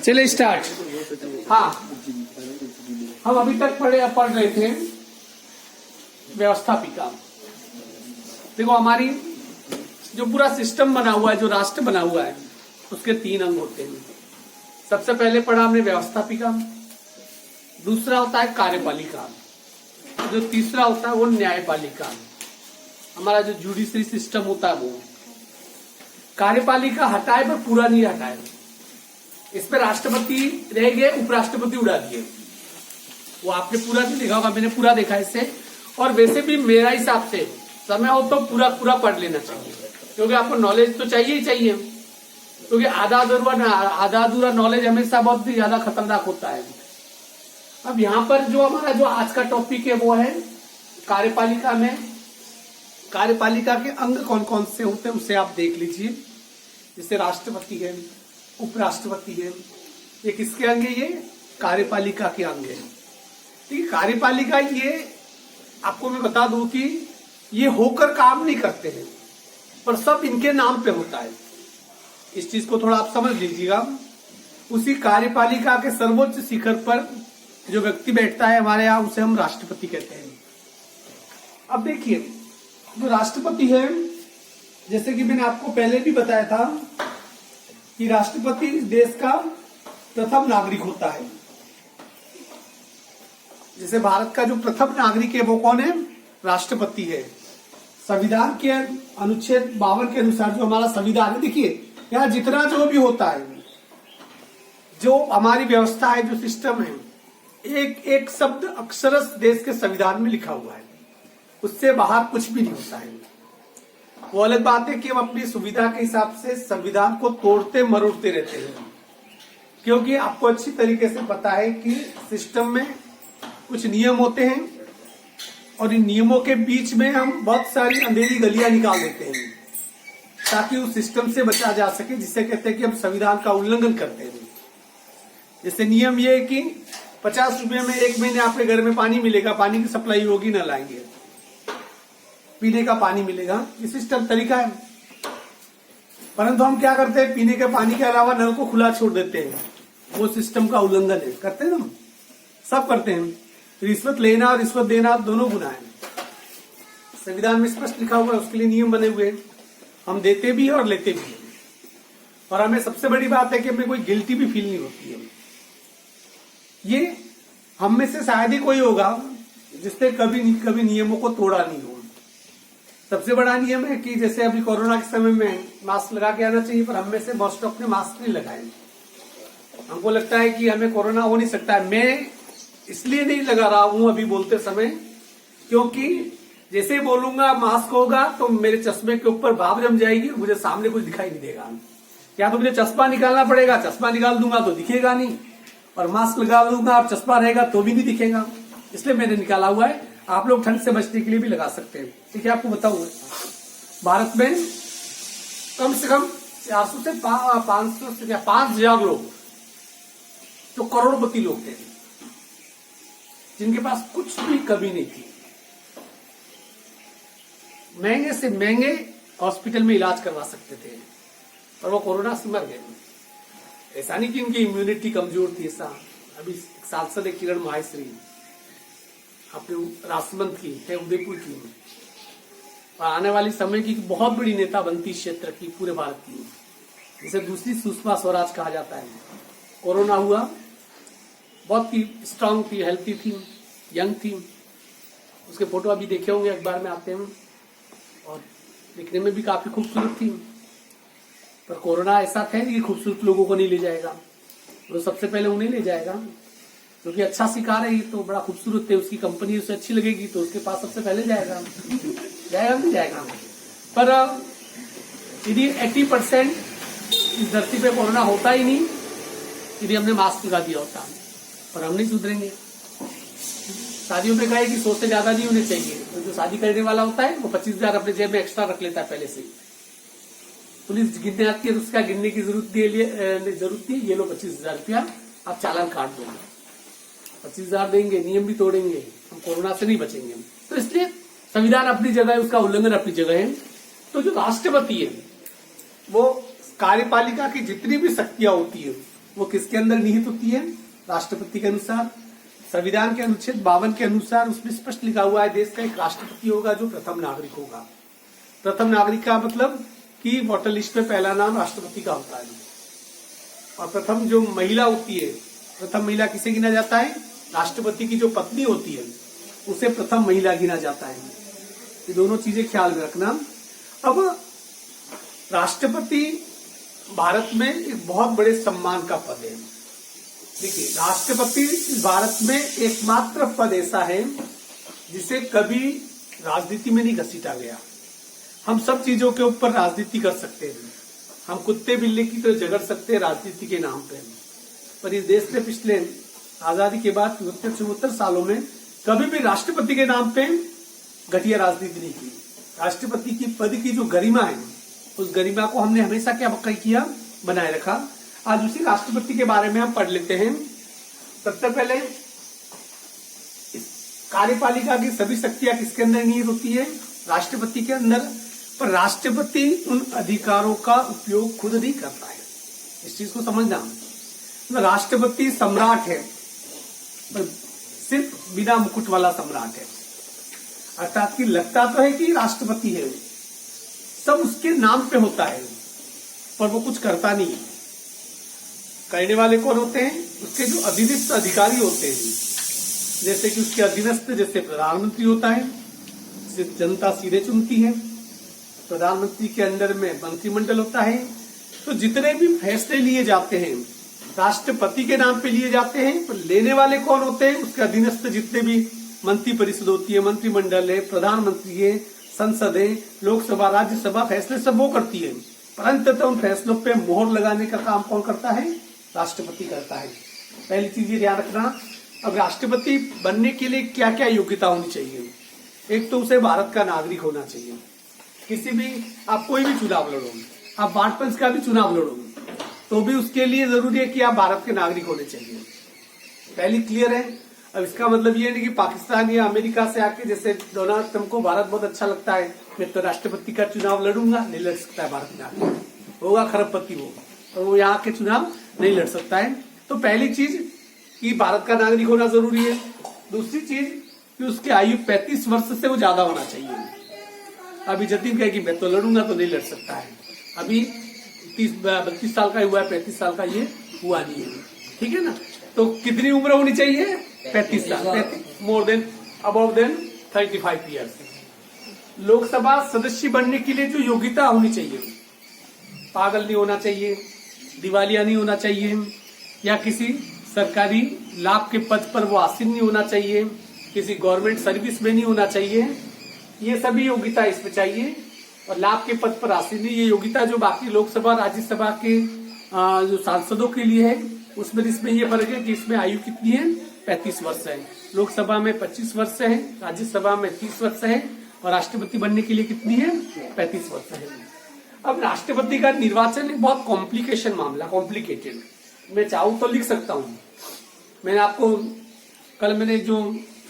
चले स्टार्ट। हाँ, हम अभी तक पढ़ रहे थे व्यवस्थापिका। देखो, हमारी जो पूरा सिस्टम बना हुआ है, जो राष्ट्र बना हुआ है, उसके 3 अंग होते हैं। सबसे पहले पढ़ा हमने व्यवस्थापिका, दूसरा होता है कार्यपालिका, जो तीसरा होता है वो न्यायपालिका। हमारा जो जुडिशरी सिस्टम होता है वो कार्यपालिका हटाए पर पूरा नहीं हटाए। इस पे राष्ट्रपति रह गए, उपराष्ट्रपति उड़ा दिए। वो आपने पूरा नहीं देखा होगा, मैंने पूरा देखा इससे। और वैसे भी मेरा हिसाब से समय हो तो पूरा पूरा पढ़ लेना चाहिए, क्योंकि आपको नॉलेज तो चाहिए ही चाहिए। क्योंकि आधा अधूरा नॉलेज हमेशा बहुत ही ज्यादा खतरनाक होता है। अब यहाँ पर जो हमारा जो आज का टॉपिक है वो है कार्यपालिका में कार्यपालिका के अंग कौन कौन से होते हैं उसे आप देख लीजिए। जैसे राष्ट्रपति है, उपराष्ट्रपति है, ये किसके अंग है? ये कार्यपालिका के अंग है। ठीक है, कार्यपालिका ये आपको मैं बता दूं कि ये होकर काम नहीं करते हैं, पर सब इनके नाम पे होता है। इस चीज को थोड़ा आप समझ लीजिएगा। उसी कार्यपालिका के सर्वोच्च शिखर पर जो व्यक्ति बैठता है हमारे यहाँ, उसे हम राष्ट्रपति कहते हैं। अब देखिए, जो राष्ट्रपति है, जैसे कि मैंने आपको पहले भी बताया था कि राष्ट्रपति इस देश का प्रथम नागरिक होता है। जैसे भारत का जो प्रथम नागरिक है वो कौन है? राष्ट्रपति है। संविधान के अनुच्छेद 52 के अनुसार जो हमारा संविधान है, देखिए यहाँ जितना जो भी होता है, जो हमारी व्यवस्था है, जो सिस्टम है, एक एक शब्द अक्षरश देश के संविधान में लिखा हुआ है। उससे बाहर कुछ भी नहीं होता है। वो अलग बात है कि हम अपनी सुविधा के हिसाब से संविधान को तोड़ते मरोड़ते रहते हैं, क्योंकि आपको अच्छी तरीके से पता है कि सिस्टम में कुछ नियम होते हैं और इन नियमों के बीच में हम बहुत सारी अंधेरी गलियां निकाल देते हैं ताकि उस सिस्टम से बचा जा सके, जिसे कहते हैं कि हम संविधान का उल्लंघन करते हैं। जैसे नियम ये है कि 50 रुपए में 1 महीने आपके घर में पानी मिलेगा, पानी की सप्लाई होगी, न लाएंगे, पीने का पानी मिलेगा। ये सिस्टम तरीका है। परंतु हम क्या करते हैं? पीने के पानी के अलावा नल को खुला छोड़ देते हैं। वो सिस्टम का उल्लंघन है। करते हैं ना, सब करते हैं। रिश्वत लेना और रिश्वत देना दोनों गुनाह है। संविधान में स्पष्ट लिखा हुआ है, उसके लिए नियम बने हुए हैं। हम देते भी हैं और लेते भी हैं। और हमें सबसे बड़ी बात है कि हमें कोई गिल्टी भी फील नहीं होती है। ये हम में से शायद ही कोई होगा जिसने कभी नियमों को तोड़ा नहीं हो। सबसे बड़ा नियम है कि जैसे अभी कोरोना के समय में मास्क लगा के आना चाहिए, पर हम में से मोस्ट ऑफ ने मास्क नहीं लगाए। हमको लगता है कि हमें कोरोना हो नहीं सकता है। मैं इसलिए नहीं लगा रहा हूं अभी बोलते समय, क्योंकि जैसे बोलूंगा मास्क होगा तो मेरे चश्मे के ऊपर भाप जम जाएगी, मुझे सामने कुछ दिखाई नहीं देगा। या तो मुझे चश्मा निकालना पड़ेगा, चश्मा निकाल दूंगा तो दिखेगा नहीं, और मास्क लगा लूंगा और चश्मा रहेगा तो भी नहीं दिखेगा। इसलिए मैंने निकाला हुआ है। आप लोग ठंड से बचने के लिए भी लगा सकते हैं। ठीक है, आपको बताऊंगा, भारत में कम से कम 400 से 500 से 5,000 लोग जो करोड़पति लोग थे, जिनके पास कुछ भी कमी नहीं थी, महंगे से महंगे हॉस्पिटल में इलाज करवा सकते थे, और वो कोरोना से मर गए। ऐसा नहीं कि इनकी इम्यूनिटी कमजोर थी। ऐसा अभी सांसद है किरण माहेश्वरी, अपने राजसमंद की है, उदयपुर की, और आने वाली समय की बहुत बड़ी नेता बनती क्षेत्र की, पूरे भारत की, जिसे दूसरी सुषमा स्वराज कहा जाता है। कोरोना हुआ, बहुत ही स्ट्रांग थी, हेल्थी थी, यंग थी। उसके फोटो अभी देखे होंगे, अखबार में आते हैं, और दिखने में भी काफी खूबसूरत थी। पर कोरोना ऐसा था कि खूबसूरत लोगों को नहीं ले जाएगा, वो सबसे पहले उन्हें ले जाएगा, क्योंकि अच्छा शिकार है, ये तो बड़ा खूबसूरत है, उसकी कंपनी उसे अच्छी लगेगी तो उसके पास सबसे पहले जाएगा नहीं जाएगा। पर यदि 80% इस धरती पे कोरोना होता ही नहीं यदि हमने मास्क लगा दिया होता, पर हम नहीं सुधरेंगे। शादियों में कहा है कि 100 से ज्यादा नहीं होने चाहिए। तो जो शादी करने वाला होता है वो 25,000 अपने जेब में एक्स्ट्रा रख लेता है पहले से। पुलिस गिनने आती है तो उसका गिनने की जरूरत नहीं, ये लो 25,000 रुपया आप चालान काट दो। 25,000 देंगे, नियम भी तोड़ेंगे, हम कोरोना से नहीं बचेंगे। तो इसलिए संविधान अपनी जगह है, उसका उल्लंघन अपनी जगह है। तो जो राष्ट्रपति है वो कार्यपालिका की जितनी भी शक्तियां होती है वो किसके अंदर निहित होती है? राष्ट्रपति के अनुसार। संविधान के अनुच्छेद 52 के अनुसार उसमें स्पष्ट लिखा हुआ है देश का एक राष्ट्रपति होगा जो प्रथम नागरिक होगा। प्रथम नागरिक का मतलब कि वोटर लिस्ट में पहला नाम राष्ट्रपति का होता है। और प्रथम जो महिला होती है, प्रथम महिला किसे गिना जाता है? राष्ट्रपति की जो पत्नी होती है उसे प्रथम महिला गिना जाता है। ये दोनों चीजें ख्याल में रखना। अब राष्ट्रपति भारत में एक बहुत बड़े सम्मान का पद है। देखिए, राष्ट्रपति भारत में एकमात्र पद ऐसा है जिसे कभी राजनीति में नहीं घसीटा गया। हम सब चीजों के ऊपर राजनीति कर सकते हैं, हम कुत्ते बिल्ली की तरह झगड़ सकते हैं राजनीति के नाम पे, पर इस देश ने पिछले आजादी के बाद 74 सालों में कभी भी राष्ट्रपति के नाम पे घटिया राजनीति नहीं की। राष्ट्रपति की पद की जो गरिमा है, उस गरिमा को हमने हमेशा क्या किया? बनाए रखा। आज उसी राष्ट्रपति के बारे में हम पढ़ लेते हैं। सबसे पहले कार्यपालिका की सभी शक्तियां किसके अंदर निहित होती है? राष्ट्रपति के अंदर। पर राष्ट्रपति उन अधिकारों का उपयोग खुद नहीं करता है, इस चीज को समझना। राष्ट्रपति सम्राट है, पर सिर्फ बिना मुकुट वाला सम्राट है, अर्थात कि लगता तो है कि राष्ट्रपति है, सब उसके नाम पे होता है, पर वो कुछ करता नहीं है। करने वाले कौन होते हैं? उसके जो अधीनस्थ अधिकारी होते हैं, जैसे कि उसके अधीनस्थ जैसे प्रधानमंत्री होता है, जिसे जनता सीधे चुनती है। प्रधानमंत्री के अंडर में मंत्रिमंडल होता है। तो जितने भी फैसले लिए जाते हैं राष्ट्रपति के नाम पे लिए जाते हैं, पर लेने वाले कौन होते हैं? उसके अधीनस्थ जितने भी मंत्री परिषद होती है, मंत्रिमंडल है, प्रधानमंत्री है, संसद है, लोकसभा, राज्यसभा, फैसले सब वो करती है। परंतु तो उन फैसलों पे मोहर लगाने का काम कौन करता है? राष्ट्रपति करता है। पहली चीज ये ध्यान रखना। अब राष्ट्रपति बनने के लिए क्या क्या योग्यता होनी चाहिए? एक तो उसे भारत का नागरिक होना चाहिए। किसी भी आप कोई भी चुनाव लड़ो, आप वार्ड पंच का भी चुनाव लड़ो, तो भी उसके लिए जरूरी है कि आप भारत के नागरिक होने चाहिए। पहली क्लियर है। अब इसका मतलब ये नहीं कि पाकिस्तान या अमेरिका से आके, जैसे डोनाल्ड ट्रंप को भारत बहुत अच्छा लगता है, मैं तो राष्ट्रपति का चुनाव लड़ूंगा, नहीं लड़ सकता है भारत में आके, होगा खरबपति वो, तो वो यहाँ के चुनाव नहीं लड़ सकता है। तो पहली चीज कि भारत का नागरिक होना जरूरी है। दूसरी चीज कि उसकी आयु 35 वर्ष से वो ज्यादा होना चाहिए। अभी जतीन कहे कि मैं तो लड़ूंगा, तो नहीं लड़ सकता है। अभी 32 साल का हुआ है, 35 साल का ये हुआ नहीं है, ठीक है ना। तो कितनी उम्र होनी चाहिए? 35 साल, more than above than 35 years. Lok Sabha सदस्य बनने के लिए जो योग्यता होनी चाहिए, पागल नहीं होना चाहिए, दिवालिया नहीं होना चाहिए, या किसी सरकारी लाभ के पद पर वो आसीन नहीं होना चाहिए, किसी गवर्नमेंट सर्विस में नहीं होना चाहिए। ये सभी योग्यता इसमें चाहिए। और लाभ के पद पर आसीन नहीं, ये योग्यता जो बाकी लोकसभा राज्यसभा के जो सांसदों के लिए है, उसमें इसमें ये फर्क है कि इसमें आयु कितनी है? 35 वर्ष है। लोकसभा में 25 वर्ष है, राज्यसभा में 30 वर्ष है, और राष्ट्रपति बनने के लिए कितनी है? 35 वर्ष है। अब राष्ट्रपति का निर्वाचन एक बहुत कॉम्प्लिकेशन मामला, कॉम्प्लिकेटेड। मैं चाहूं तो लिख सकता हूं। मैंने आपको कल मैंने जो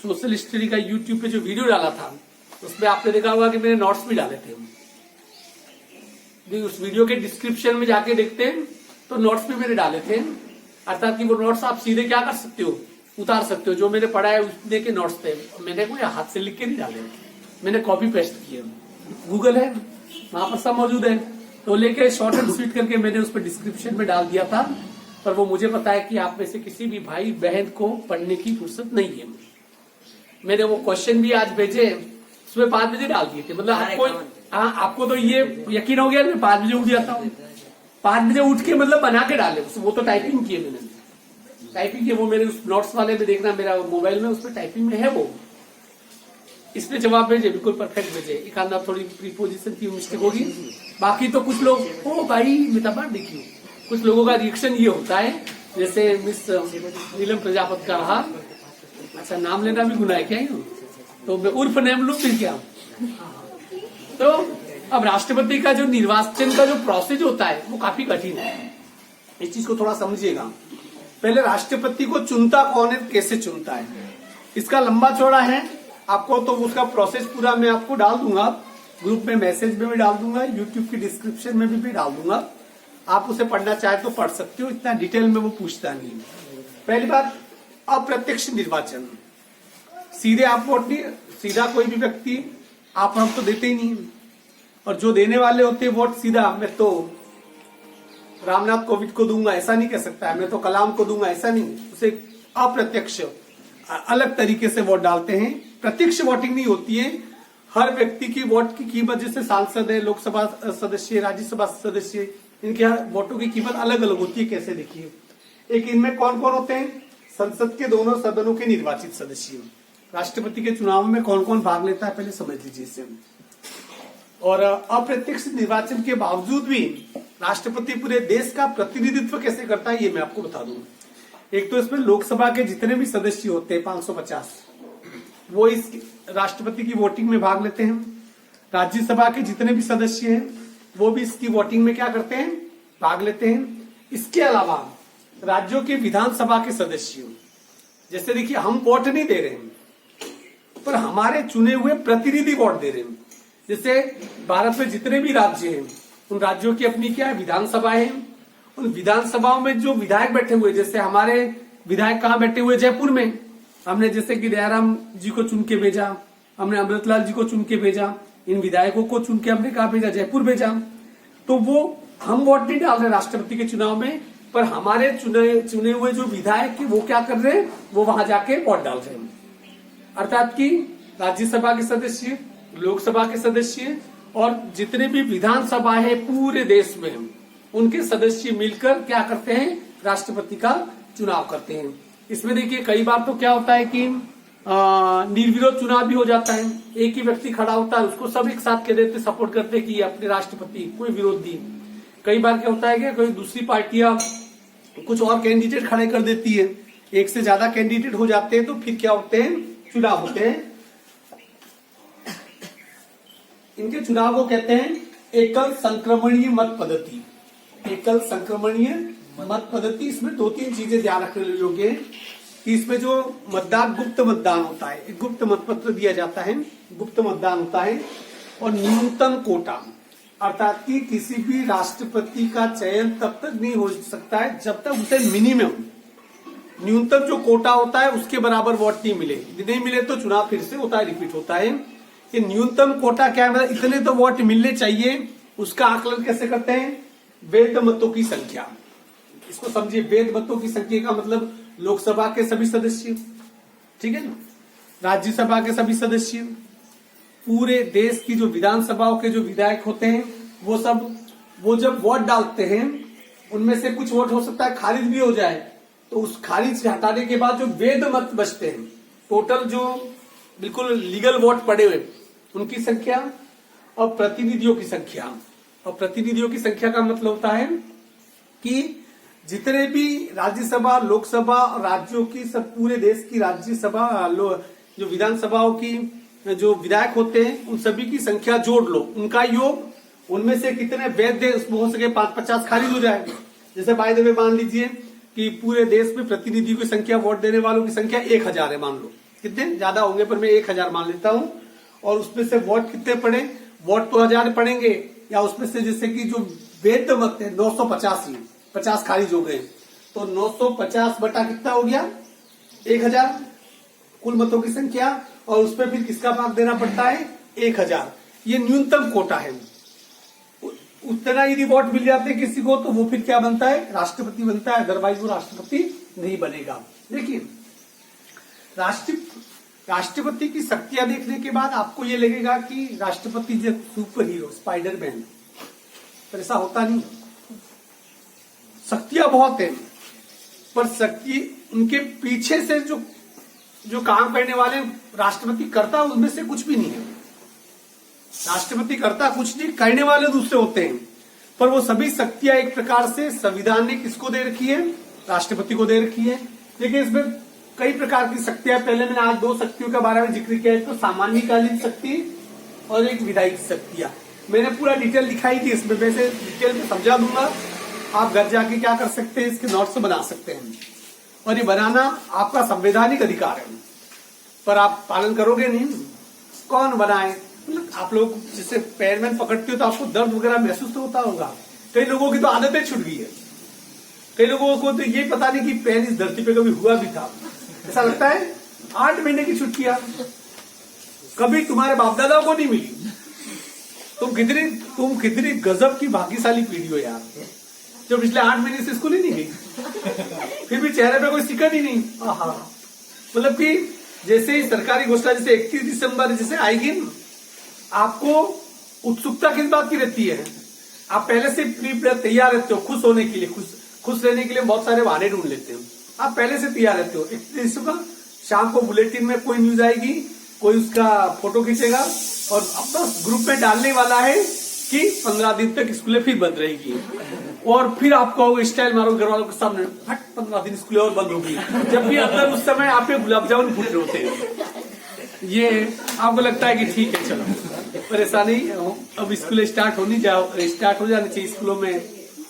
सोशल हिस्ट्री का यूट्यूब पे जो वीडियो डाला था, उसमें आपने देखा होगा कि मैंने नोट्स भी डाले थे। उस वीडियो के डिस्क्रिप्शन में जाके देखते हैं तो नोट्स भी मैंने डाले थे। अर्थात कि वो नोट्स आप सीधे क्या कर सकते हो? उतार सकते हो। जो मैंने पढ़ा है उसमें के नोट्स थे, मैंने कोई हाथ से लिख के नहीं डाले, मैंने कॉपी पेस्ट किए। गूगल है, वहां पर सब मौजूद है, तो लेके शॉर्ट एंड स्वीट करके मैंने उस पर डिस्क्रिप्शन में डाल दिया था। पर वो मुझे पता है कि आप में से किसी भी भाई बहन को पढ़ने की फुर्सत नहीं है। मैंने वो क्वेश्चन भी आज भेजे, उसमें 5 बजे डाल दिए थे। मतलब आपको, हाँ, आपको तो ये यकीन हो गया मैं 5 बजे उठ जाता हूँ। 5 बजे उठ के मतलब बना के डाले, वो तो टाइपिंग किए मैंने, टाइपिंग किए। वो मेरे उस नोट्स वाले में देखना, मेरा मोबाइल में उसमें टाइपिंग में है वो। इसमें जवाब भेजे, बिल्कुल परफेक्ट भेजे। एक आधा थोड़ी प्रीपोजिशन की मिस्टेक होगी, बाकी तो कुछ लोग ओ भाई मिताबार देखिए, कुछ लोगों का रिएक्शन ये होता है, जैसे मिस नीलम प्रजापति का रहा। अच्छा, नाम लेना भी गुनाह है क्या? तो मैं उर्फ नेम लूं फिर क्या? तो अब राष्ट्रपति का जो निर्वाचन का जो प्रोसेस होता है वो काफी कठिन है। इस चीज को थोड़ा समझिएगा। पहले राष्ट्रपति को चुनता कौन है, कैसे चुनता है, इसका लंबा चौड़ा है। आपको तो उसका प्रोसेस पूरा मैं आपको डाल दूंगा, ग्रुप में मैसेज में भी डाल दूंगा, यूट्यूब की डिस्क्रिप्शन में भी डाल दूंगा। आप उसे पढ़ना चाहे तो पढ़ सकते हो, इतना डिटेल में वो पूछता नहीं। पहली बात, अप्रत्यक्ष निर्वाचन, सीधे आप वोट नहीं, सीधा कोई भी व्यक्ति आप हम तो देते ही नहीं, और जो देने वाले होते हैं वोट सीधा, मैं तो रामनाथ कोविंद को दूंगा ऐसा नहीं कह सकता है, मैं तो कलाम को दूंगा ऐसा नहीं, उसे अप्रत्यक्ष अलग तरीके से वोट डालते हैं। प्रत्यक्ष वोटिंग नहीं होती है, हर व्यक्ति की वोट की कीमत, जैसे सांसद है, लोकसभा सदस्य, राज्यसभा सदस्य, इनके वोटों की कीमत अलग अलग होती है। कैसे देखिए, एक इनमें कौन कौन होते हैं, संसद के दोनों सदनों के निर्वाचित सदस्य, राष्ट्रपति के चुनाव में कौन कौन भाग लेता है पहले समझ लीजिए इसे। और अप्रत्यक्ष निर्वाचन के बावजूद भी राष्ट्रपति पूरे देश का प्रतिनिधित्व कैसे करता है ये मैं आपको बता दूं। एक तो इसमें लोकसभा के जितने भी सदस्य होते हैं 550, वो इस राष्ट्रपति की वोटिंग में भाग लेते हैं। राज्यसभा के जितने भी सदस्य हैं वो भी इसकी वोटिंग में क्या करते हैं, भाग लेते हैं। इसके अलावा राज्यों के विधानसभा के सदस्य, जैसे देखिए हम वोट नहीं दे रहे हैं पर हमारे चुने हुए प्रतिनिधि वोट दे रहे हैं। जैसे भारत में जितने भी राज्य हैं उन राज्यों की अपनी क्या है, विधानसभाएं हैं। उन विधानसभाओं में जो विधायक बैठे हुए, जैसे हमारे विधायक कहाँ बैठे हुए, जयपुर में, हमने जैसे कि दयाराम जी को चुन के भेजा, हमने अमृतलाल जी को चुन के भेजा, इन विधायकों को चुन के हमने कहा भेजा, जयपुर भेजा। तो वो हम वोट नहीं डाल रहे राष्ट्रपति के चुनाव में, पर हमारे चुने हुए जो विधायक वो क्या कर रहे हैं, वो वहां जाके वोट डाल रहे हैं। अर्थात कि राज्यसभा के सदस्य, लोकसभा के सदस्य और जितने भी विधानसभा है पूरे देश में, उनके सदस्य मिलकर क्या करते हैं, राष्ट्रपति का चुनाव करते हैं। इसमें देखिए कई बार तो क्या होता है कि निर्विरोध चुनाव भी हो जाता है, एक ही व्यक्ति खड़ा होता है, उसको सब एक साथ कह देते, सपोर्ट करते कि अपने राष्ट्रपति, कोई विरोध नहीं। कई बार क्या होता है कि कोई दूसरी पार्टियां कुछ और कैंडिडेट खड़े कर देती है, एक से ज्यादा कैंडिडेट हो जाते हैं, तो फिर क्या होते हैं, चुनाव होते हैं। इनके चुनाव को कहते हैं एकल संक्रमणीय मत पद्धति। एकल संक्रमणीय मत पद्धति, इसमें दो तीन चीजें ध्यान रखने योग्य है कि इसमें जो मतदान, गुप्त मतदान होता है, एक गुप्त मतपत्र दिया जाता है, गुप्त मतदान होता है, और न्यूनतम कोटा, अर्थात कि किसी भी राष्ट्रपति का चयन तब तक नहीं हो सकता है जब तक उसे मिनिमम, न्यूनतम जो कोटा होता है उसके बराबर वोट नहीं मिले। नहीं मिले तो चुनाव फिर से होता है, रिपीट होता है। ये न्यूनतम कोटा क्या है, मतलब इतने तो वोट मिलने चाहिए। उसका आकलन कैसे करते हैं, वैध मतों की संख्या, इसको समझिए। वैध मतों की संख्या का मतलब लोकसभा के सभी सदस्य, ठीक है ना, राज्यसभा के सभी सदस्य, पूरे देश की जो विधानसभाओं के जो विधायक होते हैं वो सब, वो जब वोट डालते हैं उनमें से कुछ वोट हो सकता है खारिज भी हो जाए, तो उस खारिज हटाने के बाद जो वैध मत बचते हैं, टोटल जो बिल्कुल लीगल वोट पड़े हुए, उनकी संख्या और प्रतिनिधियों की संख्या। और प्रतिनिधियों की संख्या का मतलब होता है कि जितने भी राज्यसभा, लोकसभा और राज्यों की, सब पूरे देश की राज्यसभा, जो विधानसभाओं की जो विधायक होते हैं उन सभी की संख्या जोड़ लो, उनका योग, उनमें से कितने वैध है, उसमें हो सके 550 खारिज हो जाए। जैसे बाय द वे मान लीजिए कि पूरे देश में प्रतिनिधियों की संख्या, वोट देने वालों की संख्या 1000 है, मान लो, कितने ज्यादा होंगे पर मैं 1000 मान लेता हूं, और उसमें से वोट कितने पड़े, वोट तो 1000 पड़ेंगे, या उसमें से जैसे कि जो वैध मत है 950 ही, 50 खारिज हो गए, तो 950 बटा कितना हो गया, 1000 कुल मतों की संख्या, और उसमें फिर किसका भाग देना पड़ता है, 1000। ये न्यूनतम कोटा है। उतना यदि वोट मिल जाते हैं किसी को, तो वो फिर क्या बनता है, राष्ट्रपति बनता है, अदरवाइज वो राष्ट्रपति नहीं बनेगा। देखिए, राष्ट्रपति की शक्तियां देखने के बाद आपको ये लगेगा कि राष्ट्रपति जो सुपर हीरो, स्पाइडरमैन, पर ऐसा होता नहीं। शक्तियां बहुत है, पर शक्ति उनके पीछे से जो काम करने वाले राष्ट्रपति करता, उनमें से कुछ भी नहीं है। राष्ट्रपति करता कुछ नहीं, करने वाले दूसरे होते हैं, पर वो सभी शक्तियां एक प्रकार से संविधान ने किसको दे रखी है, राष्ट्रपति को दे रखी है। देखिए, इसमें कई प्रकार की शक्तियां, पहले मैंने आज 2 शक्तियों के बारे में जिक्र किया है, तो सामान्यकालीन शक्ति और एक विधायिक शक्तियां। मैंने पूरा डिटेल दिखाई थी इसमें, वैसे डिटेल में समझा दूंगा, आप घर जाके क्या कर सकते हैं, इसके नोट्स बना सकते हैं, और ये बनाना आपका संवैधानिक अधिकार है, पर आप पालन करोगे नहीं, कौन बनाए। मतलब आप लोग जैसे पैर में पकड़ते हो तो आपको दर्द वगैरह महसूस तो होता होगा, कई लोगों की तो आदतें छूट गई है, कई लोगों को तो ये पता नहीं कि पैर इस धरती पे कभी हुआ भी था। ऐसा लगता है 8 महीने की छुट्टियां कभी तुम्हारे बाप दादाओं को नहीं मिली। तुम कितनी गजब की भाग्यशाली पीढ़ी हो यार, जो पिछले 8 महीने से स्कूल ही नहीं गई, फिर भी चेहरे पे कोई सिकन ही नहीं। मतलब कि जैसे ही सरकारी घोषणा जैसे 31 दिसंबर जैसे आएगी ना, आपको उत्सुकता किस बात की रहती है, आप पहले से तैयार रहते हो खुश होने के लिए, खुश रहने के लिए बहुत सारे बहाने ढूंढ लेते हो, आप पहले से तैयार रहते हो। 31 दिसंबर शाम को बुलेटिन में कोई न्यूज आएगी, कोई उसका फोटो खींचेगा और अपना ग्रुप में डालने वाला है कि 15 दिन तक स्कूलें फिर बंद रहेगी, और फिर आप कहोगे स्टाइल मारो घर वालों के सामने, हट 15 दिन स्कूलें और बंद होगी, जबकि अंदर उस समय आपके गुलाब जामुन फूट रहे होते हैं। ये आपको लगता है कि ठीक है चलो परेशानी, अब स्कूलें स्टार्ट हो जानी चाहिए। स्कूलों में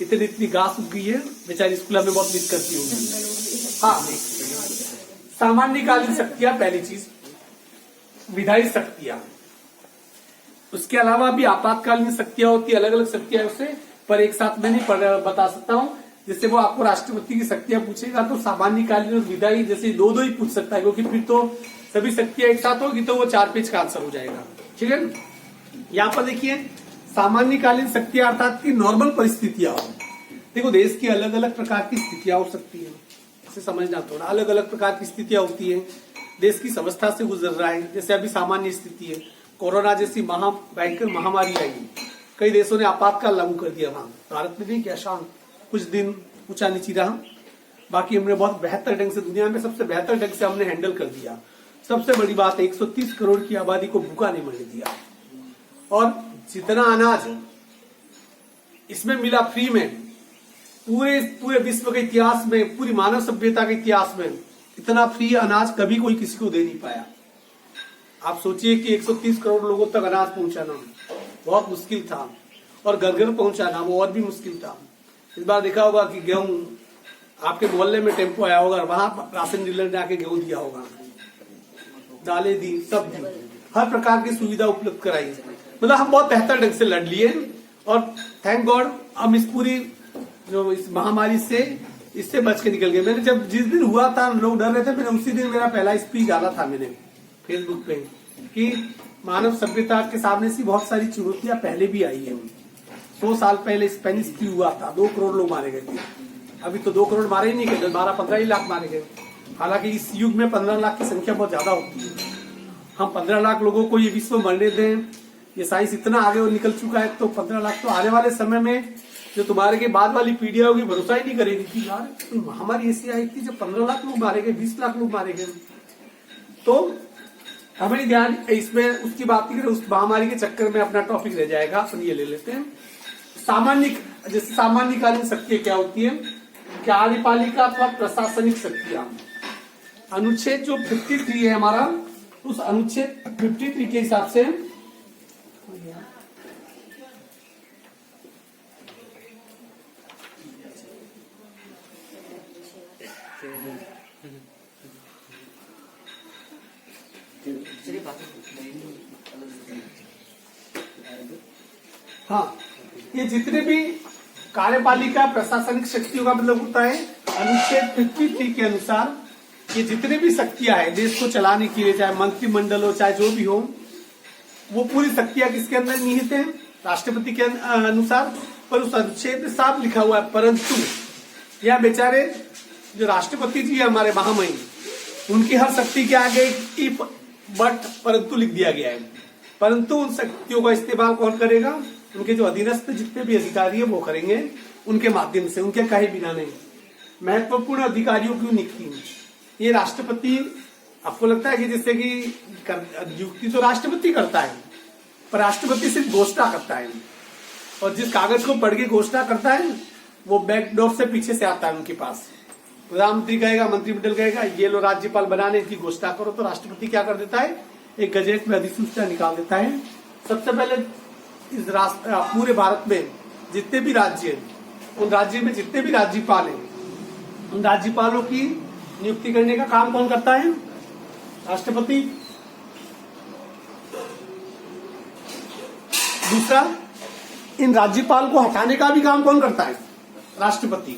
इतनी घास उग गई है, बेचारी स्कूल में बहुत मिस करती होगी। हाँ, सामान्यकालीन शक्तियां पहली चीज, विधायी शक्तियां, उसके अलावा भी आपातकालीन शक्तियां होती है, अलग अलग शक्तियां उससे, पर एक साथ में नहीं बता सकता हूं। जैसे वो आपको राष्ट्रपति की शक्तियां पूछेगा तो सामान्यकालीन और विधायी जैसे दो ही पूछ सकता है, क्योंकि फिर तो सभी शक्तियां एक साथ होगी तो वो 4 पेज का आंसर हो जाएगा। ठीक है, यहाँ पर देखिए सामान्यकालीन शक्तियां अर्थात की नॉर्मल परिस्थितियां हो। देखो देश की अलग अलग प्रकार की स्थितियां हो सकती है, इसे समझना थोड़ा, अलग अलग प्रकार की स्थितियां होती है, देश किस अवस्था से गुजर रहा है। जैसे अभी सामान्य स्थिति है, कोरोना जैसी भयंकर महामारी आई, कई देशों ने आपातकाल लागू कर दिया, वहां भारत में नहीं किया, शांत कुछ दिन ऊंचा नीची रहा, बाकी हमने बहुत बेहतर ढंग से, दुनिया में सबसे बेहतर ढंग से हमने हैंडल कर दिया। सबसे बड़ी बात है 130 करोड़ की आबादी को भूखा नहीं मरने दिया, और जितना अनाज इसमें मिला फ्री में, पूरे विश्व के इतिहास में, पूरी मानव सभ्यता के इतिहास में इतना फ्री अनाज कभी कोई किसी को दे नहीं पाया। आप सोचिए कि 130 करोड़ लोगों तक अनाज पहुंचाना बहुत मुश्किल था, और घर घर पहुंचाना वो और भी मुश्किल था। इस बार देखा होगा कि गेहूं आपके मोहल्ले में टेम्पो आया होगा, वहां राशन डीलर ने आके गेहूं दिया होगा, दालें दी, सब दी, हर प्रकार की सुविधा उपलब्ध कराई। मतलब हम बहुत बेहतर ढंग से लड़ लिए, और थैंक गॉड हम इस पूरी जो इस महामारी से इससे बच के निकल गए। मैंने जब जिस दिन हुआ था लोग डर रहे थे, मैंने उसी दिन मेरा पहला स्पीच डाला था मैंने फेसबुक पे कि मानव सभ्यता के सामने से बहुत सारी चुनौतियां पहले भी आई है। 100 साल पहले स्पेनिश फ्लू हुआ था, 2 करोड़ लोग मारे गए थे, अभी तो 2 करोड़ मारे ही नहीं गए, 12-15 लाख मारे गए। हालांकि इस युग में 15 लाख की संख्या बहुत ज्यादा होती है, हम 15 लाख लोगों को ये विश्व मरने दें, ये साइंस इतना आगे निकल चुका है, तो 15 लाख तो आने वाले समय में जो तुम्हारे के बाद वाली पीढ़ियां होगी भरोसा ही नहीं करेगी कि यार महामारी ऐसी आई थी जब 15 लाख लोग मारे गए, 20 लाख लोग मारे गए। तो हमें ध्यान इसमें उसकी बात नहीं करें, उस महामारी के चक्कर में अपना टॉपिक रह जाएगा, अपन ये ले लेते हैं। जैसे सामान्यकालीन शक्तियां क्या होती है, कार्यपालिका अथवा प्रशासनिक शक्तियां। अनुच्छेद जो 53 है हमारा, उस अनुच्छेद 53 के हिसाब से हाँ, ये जितने भी कार्यपालिका प्रशासनिक शक्तियों का मतलब होता है अनुच्छेद 53 के अनुसार, ये जितने भी शक्तियां हैं देश को चलाने के लिए, चाहे मंत्रिमंडल हो चाहे जो भी हो, वो पूरी शक्तियां किसके अंदर निहित है, राष्ट्रपति के अनुसार। पर उस अनुच्छेद में साफ लिखा हुआ है परंतु, या बेचारे जो राष्ट्रपति जी है हमारे महामहिम, उनकी हर शक्ति के आगे बट परंतु लिख दिया गया है। परंतु उन शक्तियों का इस्तेमाल कौन करेगा, उनके जो अधीनस्थ जितने भी अधिकारी है वो करेंगे, उनके माध्यम से, उनके कहे बिना नहीं। महत्वपूर्ण अधिकारियों की नियुक्ति, ये राष्ट्रपति, आपको लगता है कि जैसे कि नियुक्ति तो राष्ट्रपति करता है, पर राष्ट्रपति सिर्फ घोषणा करता है, और जिस कागज को पढ़ के घोषणा करता है वो बैकडोर से पीछे से आता है उनके पास। प्रधानमंत्री कहेगा, मंत्रिमंडल कहेगा ये लो राज्यपाल बनाने की घोषणा करो, तो राष्ट्रपति क्या कर देता है, एक गजेट में अधिसूचना निकाल देता है। सबसे पहले इस पूरे भारत में जितने भी राज्य हैं, उन राज्य में जितने भी राज्यपाल हैं, उन राज्यपालों की नियुक्ति करने का काम कौन करता है, राष्ट्रपति। दूसरा, इन राज्यपाल को हटाने का भी काम कौन करता है? राष्ट्रपति।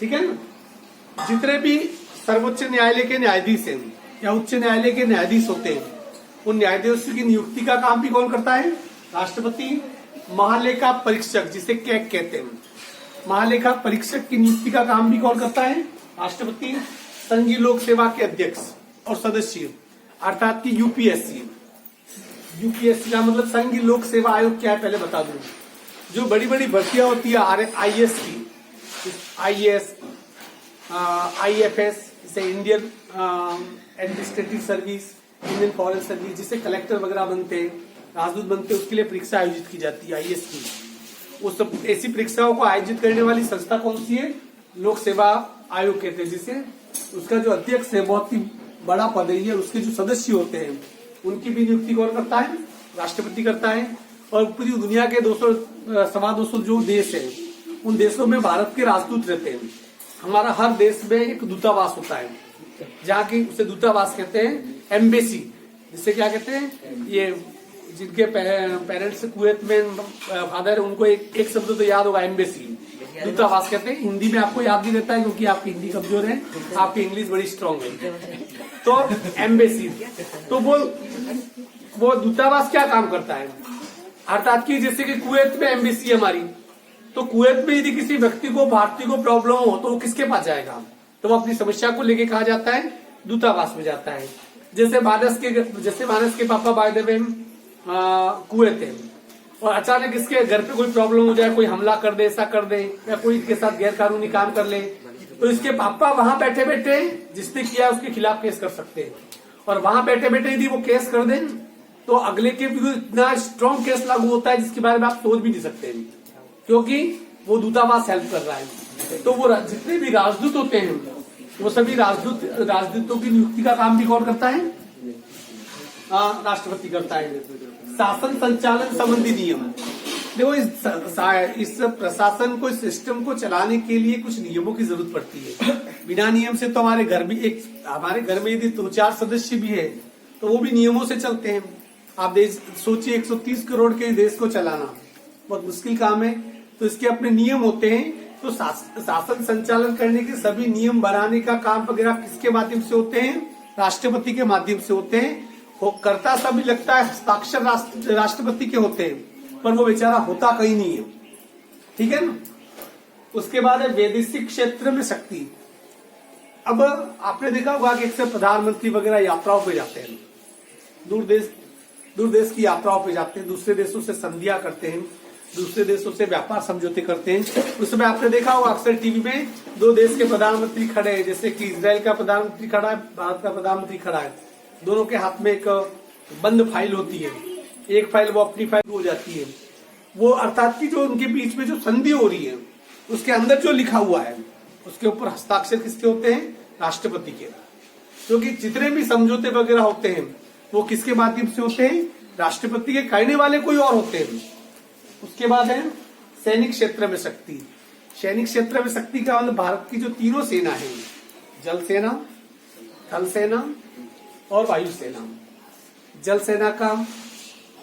ठीक है ना। जितने भी सर्वोच्च न्यायालय के न्यायाधीश हैं या उच्च न्यायालय के न्यायाधीश होते हैं, उन न्यायाधीशों की नियुक्ति का काम भी कौन करता है? राष्ट्रपति। महालेखा परीक्षक, जिसे कैग कहते हैं, महालेखा परीक्षक की नियुक्ति का काम भी कौन करता है? राष्ट्रपति। संघीय लोक सेवा के अध्यक्ष और सदस्य अर्थात की यूपीएससी। यूपीएससी का मतलब संघीय लोक सेवा आयोग क्या है पहले बता दूं। जो बड़ी बड़ी भर्तियां होती है आईएएस की, आईएएस, आईएफएस, जैसे Indian administrative service, Indian foreign service, जिसे कलेक्टर वगैरह बनते हैं, राजदूत बनते हैं, उसके लिए परीक्षा आयोजित की जाती है आईएएस की। उस सब ऐसी परीक्षाओं को आयोजित करने वाली संस्था कौन सी है? लोक सेवा आयोग कहते हैं, जिसे उसका जो अध्यक्ष है बहुत ही बड़ा पद है, उसके जो सदस्य होते हैं उनकी भी नियुक्ति कौन करता है? राष्ट्रपति करता है। और पूरी दुनिया के 200 जो देश है, उन देशों में भारत के राजदूत रहते हैं। हमारा हर देश में एक दूतावास होता है, जहाँ की उसे दूतावास कहते हैं, एम्बेसी, जिसे क्या कहते हैं? ये जिनके पेरेंट्स कुवैत में फादर है, उनको एक शब्द तो याद होगा, एम्बेसी, दूतावास कहते हैं। हिंदी में आपको याद नहीं रहता है क्योंकि आपकी हिंदी कमजोर है, आपकी इंग्लिश बड़ी स्ट्रांग है। तो एम्बेसी, तो वो दूतावास क्या काम करता है? अर्थात कि जैसे कि कुवैत में एम्बेसी है हमारी, तो कुवैत में यदि किसी व्यक्ति को, भारतीय को प्रॉब्लम हो तो वो किसके पास जाएगा? तो वो अपनी समस्या को लेके कहा जाता है? दूतावास में जाता है। जैसे मानस के पापा बाय द वे कुवैत है, और अचानक इसके घर पे कोई प्रॉब्लम हो जाए, कोई हमला कर दे, ऐसा कर दे, या कोई इसके साथ गैर कानूनी काम कर ले, तो इसके पापा वहां बैठे बैठे जिसने किया उसके खिलाफ केस कर सकते हैं। और वहां बैठे बैठे यदि वो केस कर दें तो अगले के विरुद्ध इतना स्ट्रॉन्ग केस लागू होता है जिसके बारे में आप सोच भी नहीं सकते, क्योंकि वो दूतावास हेल्प कर रहा है। तो वो जितने भी राजदूत होते हैं, वो सभी राजदूतों की नियुक्ति का काम भी कौन करता है? राष्ट्रपति करता है। शासन संचालन संबंधी नियम, देखो इस प्रशासन को, इस सिस्टम को चलाने के लिए कुछ नियमों की जरूरत पड़ती है। बिना नियम से तो हमारे घर में यदि 2-4 सदस्य भी है तो वो भी नियमों से चलते हैं। आप सोचिए 130 करोड़ के देश को चलाना बहुत मुश्किल काम है, तो इसके अपने नियम होते हैं। तो शासन संचालन करने के सभी नियम बनाने का काम वगैरह किसके माध्यम से होते हैं? राष्ट्रपति के माध्यम से होते हैं। करता सभी लगता है हस्ताक्षर राष्ट्रपति के होते हैं, पर वो बेचारा होता कहीं नहीं है। ठीक है ना। उसके बाद है वैदेशिक क्षेत्र में शक्ति। अब आपने देखा होगा कि अक्सर प्रधानमंत्री वगैरह यात्राओं पे जाते हैं, दूर देश की यात्राओं पे जाते हैं, दूसरे देशों से संधियां करते हैं, दूसरे देशों से व्यापार समझौते करते हैं। उस समय आपने देखा होगा अक्सर टीवी में 2 देश के प्रधानमंत्री खड़े हैं, जैसे कि इजराइल का प्रधानमंत्री खड़ा है, भारत का प्रधानमंत्री खड़ा है। दोनों के हाथ में एक बंद फाइल होती है, एक फाइल वो अपनी फाइल हो जाती है। वो अर्थात की जो उनके बीच में जो संधि हो रही है उसके अंदर जो लिखा हुआ है उसके ऊपर हस्ताक्षर किसके होते हैं? राष्ट्रपति के। क्योंकि जितने भी समझौते वगैरह होते हैं वो किसके माध्यम से होते हैं? राष्ट्रपति के। कहने वाले कोई और होते हैं। उसके बाद है सैनिक क्षेत्र में शक्ति। सैनिक क्षेत्र में शक्ति का मतलब भारत की जो तीनों सेना है, जल सेना, थल सेना और वायु सेना। जल सेना का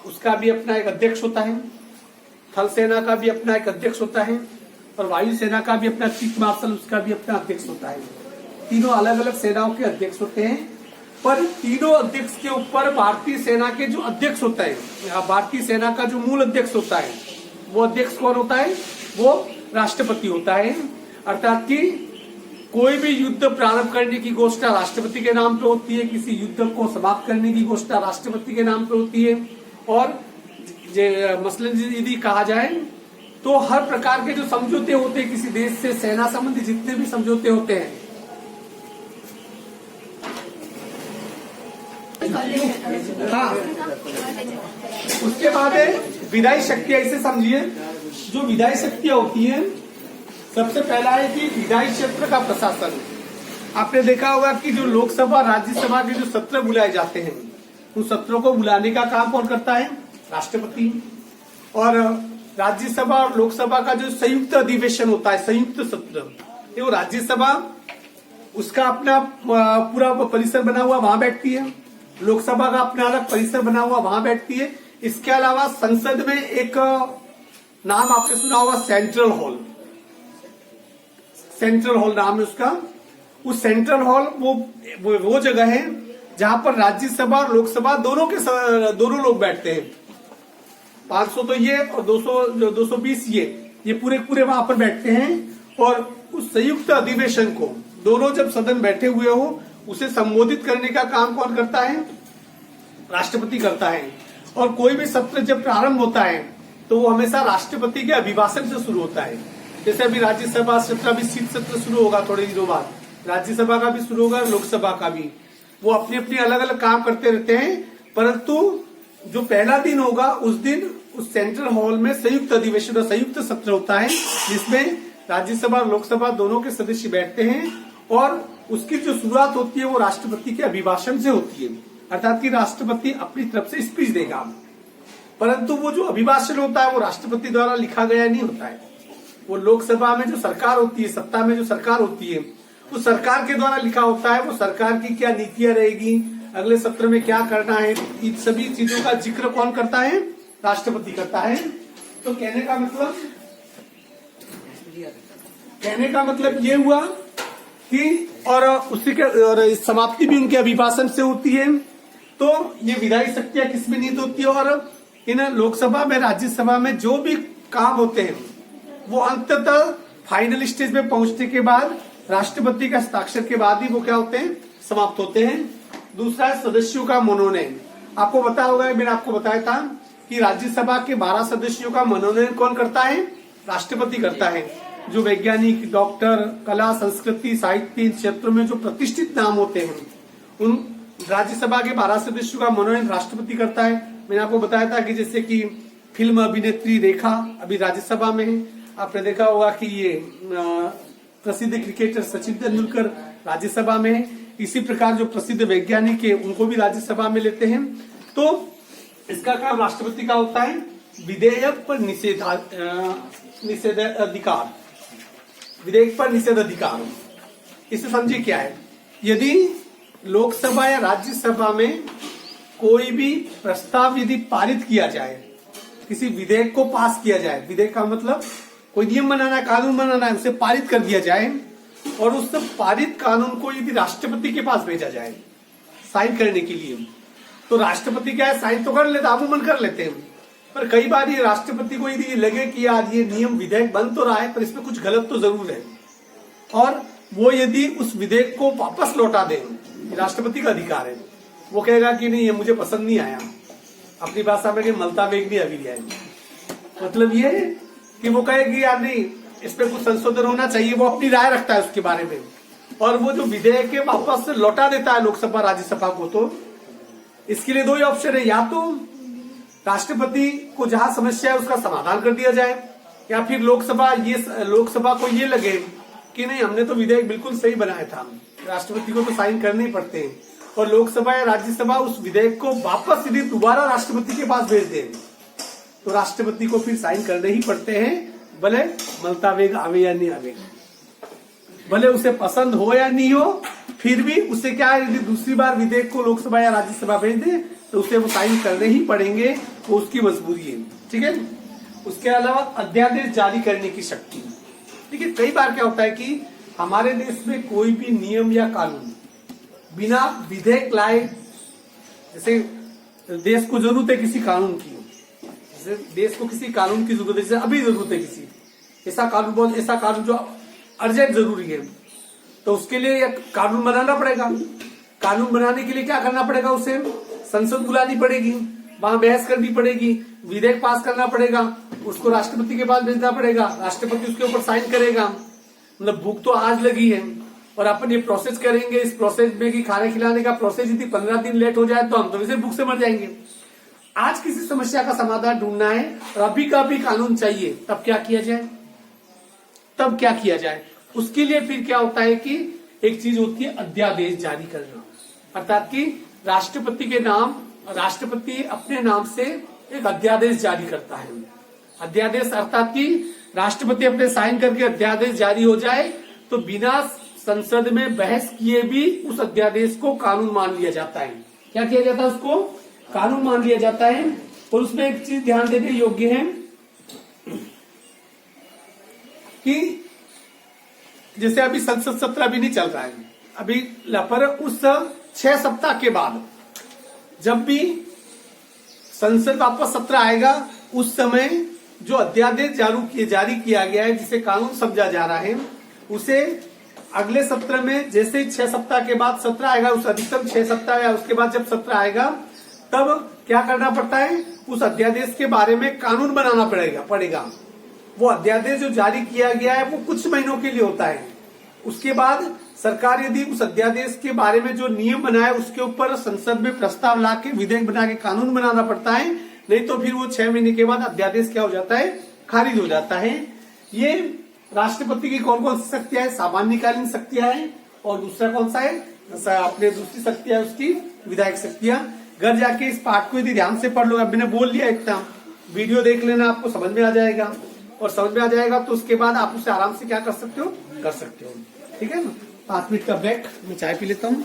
उसका भी अपना एक अध्यक्ष होता है, थल सेना का भी अपना एक अध्यक्ष होता है, और वायु सेना का भी अपना चीफ मार्शल, उसका भी अपना अध्यक्ष होता है। तीनों अलग अलग सेनाओं के अध्यक्ष होते हैं, पर तीनों अध्यक्ष के ऊपर भारतीय सेना के जो अध्यक्ष होता है, भारतीय सेना का जो मूल अध्यक्ष होता है, वो अध्यक्ष कौन होता है? वो राष्ट्रपति होता है। अर्थात कि कोई भी युद्ध प्रारंभ करने की घोषणा राष्ट्रपति के नाम पे होती है, किसी युद्ध को समाप्त करने की घोषणा राष्ट्रपति के नाम पे होती है। और मसलन यदि कहा जाए तो हर प्रकार के जो समझौते होते हैं किसी देश से, सेना संबंधी जितने भी समझौते होते हैं, हाँ, उसके बाद है विधायी शक्ति। ऐसे समझिए, जो विधायी शक्तियां होती हैं, सबसे पहला है कि विधायी क्षेत्र का प्रशासन। आपने देखा होगा कि जो लोकसभा राज्यसभा के जो सत्र बुलाए जाते हैं, उन सत्रों को बुलाने का काम कौन करता है? राष्ट्रपति। और राज्यसभा और लोकसभा का जो संयुक्त अधिवेशन होता है, संयुक्त सत्र, वो राज्यसभा उसका अपना पूरा परिसर बना हुआ वहां बैठती है, लोकसभा का अपना अलग परिसर बना हुआ वहां बैठती है। इसके अलावा संसद में एक नाम आपने सुना होगा सेंट्रल हॉल। सेंट्रल हॉल नाम है उसका। उस सेंट्रल हॉल वो जगह है जहां पर राज्यसभा और लोकसभा दोनों लोग बैठते हैं। 500 तो ये और 220 ये पूरे वहां पर बैठते हैं। और उस संयुक्त अधिवेशन को दोनों जब सदन बैठे हुए हो उसे संबोधित करने का काम कौन करता है? राष्ट्रपति करता है। और कोई भी सत्र जब प्रारंभ होता है तो वो हमेशा राष्ट्रपति के अभिभाषण से शुरू होता है। जैसे अभी राज्यसभा सत्र, अभी शीत सत्र शुरू होगा थोड़े दिनों बाद, राज्यसभा का भी शुरू होगा, लोकसभा का भी। वो अपने अपने अलग अलग काम करते रहते हैं, परंतु जो पहला दिन होगा उस दिन उस सेंट्रल हॉल में संयुक्त अधिवेशन और संयुक्त सत्र होता है, जिसमें राज्यसभा और लोकसभा दोनों के सदस्य बैठते हैं। और उसकी जो शुरुआत होती है वो राष्ट्रपति के अभिभाषण से होती है, अर्थात कि राष्ट्रपति अपनी तरफ से स्पीच देगा। परंतु वो जो अभिभाषण होता है वो राष्ट्रपति द्वारा लिखा गया नहीं होता है। वो लोकसभा में जो सरकार होती है, सत्ता में जो सरकार होती है, वो सरकार के द्वारा लिखा होता है। वो सरकार की क्या नीतियां रहेगी, अगले सत्र में क्या करना है, इन सभी चीजों का जिक्र कौन करता है? राष्ट्रपति करता है। तो कहने का मतलब ये हुआ कि और समाप्ति भी उनके अभिभाषण से होती है। तो ये विधायी शक्तियां किसमें निहित होती है? और इन लोकसभा में, राज्यसभा में जो भी काम होते हैं वो अंततः फाइनल स्टेज में पहुंचने के बाद राष्ट्रपति का हस्ताक्षर के बाद ही वो क्या होते हैं? समाप्त होते हैं। दूसरा है सदस्यों का मनोनयन। आपको पता होगा, मैंने आपको बताया था कि राज्यसभा के 12 सदस्यों का मनोनयन कौन करता है? राष्ट्रपति करता है। जो वैज्ञानिक, डॉक्टर, कला, संस्कृति, साहित्य क्षेत्रों में जो प्रतिष्ठित नाम होते हैं उन राज्यसभा के 12 सदस्यों का मनोनयन राष्ट्रपति करता है। मैंने आपको बताया था कि जैसे कि फिल्म अभिनेत्री रेखा अभी राज्यसभा में है। आपने देखा होगा कि ये प्रसिद्ध क्रिकेटर सचिन तेंदुलकर राज्यसभा में है। इसी प्रकार जो प्रसिद्ध वैज्ञानिक है उनको भी राज्यसभा में लेते हैं। तो इसका काम राष्ट्रपति का होता है। विधेयक पर निषेधाधिकार, विधेयक पर निषेधाधिकार, इसे समझिए क्या है? यदि लोकसभा या राज्यसभा में कोई भी प्रस्ताव यदि पारित किया जाए, किसी विधेयक को पास किया जाए, विधेयक का मतलब कोई नियम बनाना है, कानून बनाना है, उसे पारित कर दिया जाए और उस पारित कानून को यदि राष्ट्रपति के पास भेजा जाए साइन करने के लिए, तो राष्ट्रपति क्या है? साइन तो कर लेते, अमूमन कर लेते हैं। पर कई बार ये राष्ट्रपति को यदि लगे कि यार ये नियम विधेयक बन तो रहा है पर इसमें कुछ गलत तो जरूर है, और वो यदि उस विधेयक को वापस लौटा दे, राष्ट्रपति का अधिकार है। वो कहेगा कि नहीं, ये मुझे पसंद नहीं आया, अपनी भाषा में मलता वेग नहीं अभी है, मतलब ये कि वो कहेगी यार नहीं, इस पे कुछ संशोधन होना चाहिए। वो अपनी राय रखता है उसके बारे में और वो जो विधेयक है वापस लौटा देता है लोकसभा राज्यसभा को। तो इसके लिए दो ही ऑप्शन है, या तो राष्ट्रपति को जहां समस्या है उसका समाधान कर दिया जाए, या फिर लोकसभा को ये लगे कि नहीं, हमने तो विधेयक बिल्कुल सही बनाया था, राष्ट्रपति को तो साइन करने ही पड़ते हैं, और लोकसभा या राज्यसभा उस विधेयक को वापस यदि दोबारा राष्ट्रपति के पास भेज दे तो राष्ट्रपति को फिर साइन करने ही पड़ते हैं, भले मलता वेग आवे या नहीं आवे, भले उसे पसंद हो या नहीं हो, फिर भी उसे क्या है, यदि दूसरी बार विधेयक को लोकसभा या राज्यसभा भेज दे तो उसे वो साइन करने ही पड़ेंगे, वो उसकी मजबूरी है। ठीक है। उसके अलावा अध्यादेश जारी करने की शक्ति। देखिए कई बार क्या होता है कि हमारे देश में कोई भी नियम या कानून बिना विधेयक लाए, जैसे देश को जरूरत है किसी कानून की, जैसे देश को किसी कानून की जरूरत है, जैसे अभी जरूरत है किसी ऐसा कानून जो अर्जेंट जरूरी है, तो उसके लिए कानून बनाना पड़ेगा। कानून बनाने के लिए क्या करना पड़ेगा? उसे संसद बुलानी पड़ेगी, वहां बहस करनी पड़ेगी, विधेयक पास करना पड़ेगा, उसको राष्ट्रपति के पास भेजना पड़ेगा, राष्ट्रपति उसके ऊपर साइन करेगा। मतलब भूख तो आज लगी है और अपन ये प्रोसेस करेंगे, इस प्रोसेस में कि खाना खिलाने का प्रोसेस यदि 15 दिन लेट हो जाए तो हम तो वैसे भूख से मर जाएंगे। आज किसी समस्या का समाधान ढूंढना है और अभी का भी कानून चाहिए, तब क्या किया जाए? उसके लिए फिर क्या होता है कि एक चीज होती है अध्यादेश जारी करना, अर्थात कि राष्ट्रपति अपने नाम से एक अध्यादेश जारी करता है। अध्यादेश अर्थात कि राष्ट्रपति अपने साइन करके अध्यादेश जारी हो जाए तो बिना संसद में बहस किए भी उस अध्यादेश को कानून मान लिया जाता है। क्या किया जाता है? उसको कानून मान लिया जाता है। और उसमें एक चीज ध्यान देने योग्य है कि जैसे अभी संसद सत्र अभी नहीं चल रहा है अभी, पर उस 6 सप्ताह के बाद जब भी संसद वापस सत्र आएगा उस समय जो अध्यादेश जारी किया गया है, जिसे कानून समझा जा रहा है, उसे अगले सत्र में जैसे 6 सप्ताह के बाद सत्र आएगा, उस अधिकतम 6 सप्ताह या उसके बाद जब सत्र आएगा तब क्या करना पड़ता है, उस अध्यादेश के बारे में कानून बनाना पड़ेगा। वो अध्यादेश जो जारी किया गया है वो कुछ महीनों के लिए होता है। उसके बाद सरकार यदि उस अध्यादेश के बारे में जो नियम बनाए उसके ऊपर संसद में प्रस्ताव ला के विधेयक बना के कानून बनाना पड़ता है, नहीं तो फिर वो 6 महीने के बाद अध्यादेश क्या हो जाता है, खारिज हो जाता है। ये राष्ट्रपति की कौन कौन सी शक्तियां है, सामान्यकालीन शक्तियां हैं, और दूसरा कौन सा है, अपने दूसरी शक्तियां उसकी विधायक शक्तियां। घर जाके इस पाठ को यदि ध्यान से पढ़ लो, अब मैंने बोल लिया इतना, वीडियो देख लेना, आपको समझ में आ जाएगा, और समझ में आ जाएगा तो उसके बाद आप उसे आराम से क्या कर सकते हो, ठीक है ना। 5 मिनट का ब्रेक, मैं चाय पी लेता हूँ।